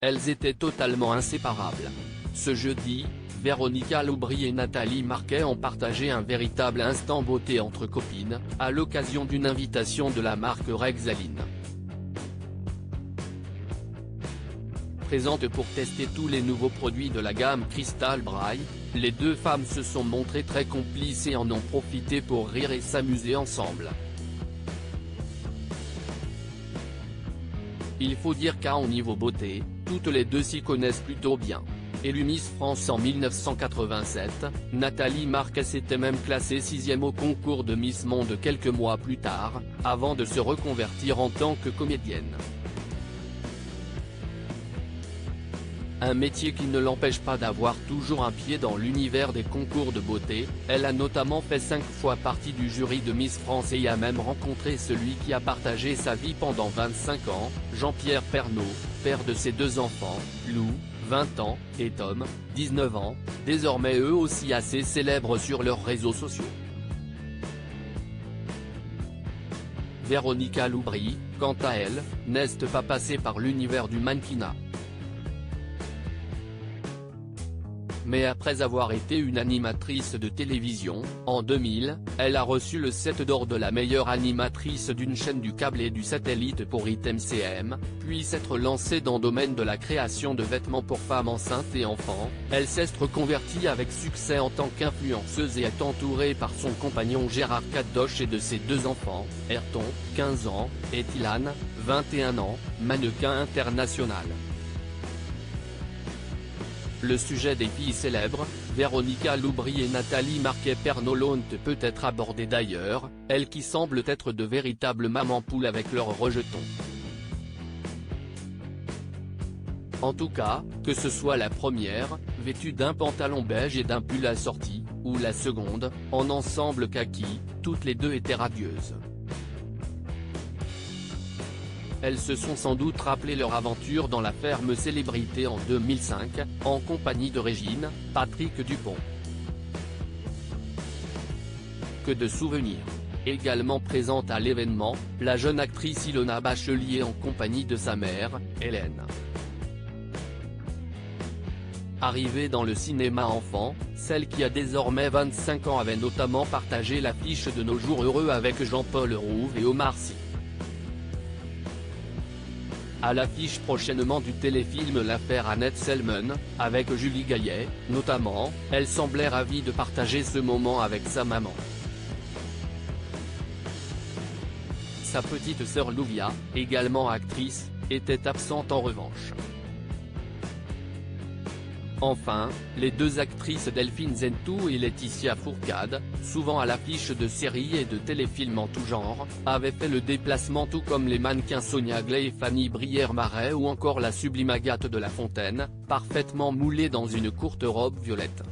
elles étaient totalement inséparables. Ce jeudi, Véronica Loubry et Nathalie Marquet ont partagé un véritable instant beauté entre copines, à l'occasion d'une invitation de la marque Rexaline. Présentes pour tester tous les nouveaux produits de la gamme Crystal Braille, les deux femmes se sont montrées très complices et en ont profité pour rire et s'amuser ensemble. Il faut dire qu'au niveau beauté, toutes les deux s'y connaissent plutôt bien. Élue Miss France en 1987, Nathalie Marquet s'était même classée 6e au concours de Miss Monde quelques mois plus tard, avant de se reconvertir en tant que comédienne. Un métier qui ne l'empêche pas d'avoir toujours un pied dans l'univers des concours de beauté, elle a notamment fait 5 fois partie du jury de Miss France et y a même rencontré celui qui a partagé sa vie pendant 25 ans, Jean-Pierre Pernaut, père de ses 2 enfants, Lou, 20 ans, et Tom, 19 ans, désormais eux aussi assez célèbres sur leurs réseaux sociaux. Véronica Loubry, quant à elle, n'est pas passée par l'univers du mannequinat. Mais après avoir été une animatrice de télévision, en 2000, elle a reçu le 7 d'or de la meilleure animatrice d'une chaîne du câble et du satellite pour ITMCM, puis s'être lancée dans le domaine de la création de vêtements pour femmes enceintes et enfants. Elle s'est reconvertie avec succès en tant qu'influenceuse et est entourée par son compagnon Gérard Kadosh et de ses 2 enfants, Ayrton, 15 ans, et Tilan, 21 ans, mannequin international. Le sujet des filles célèbres, Véronica Loubry et Nathalie Marquet Pernaut l'ont peut-être abordé d'ailleurs, elles qui semblent être de véritables mamans poules avec leurs rejetons. En tout cas, que ce soit la première, vêtue d'un pantalon beige et d'un pull assorti, ou la seconde, en ensemble kaki, toutes les deux étaient radieuses. Elles se sont sans doute rappelé leur aventure dans la ferme célébrité en 2005, en compagnie de Régine, Patrick Dupont. Que de souvenirs. Également présente à l'événement, la jeune actrice Ilona Bachelier en compagnie de sa mère, Hélène. Arrivée dans le cinéma enfant, celle qui a désormais 25 ans avait notamment partagé l'affiche de Nos jours heureux avec Jean-Paul Rouve et Omar Sy. À l'affiche prochainement du téléfilm L'affaire Annette Selman, avec Julie Gaillet, notamment, elle semblait ravie de partager ce moment avec sa maman. Sa petite sœur Louvia, également actrice, était absente en revanche. Enfin, les 2 actrices Delphine Zentou et Laetitia Fourcade, souvent à l'affiche de séries et de téléfilms en tout genre, avaient fait le déplacement tout comme les mannequins Sonia Gley et Fanny Brière-Marais ou encore la sublime Agathe de la Fontaine, parfaitement moulée dans une courte robe violette.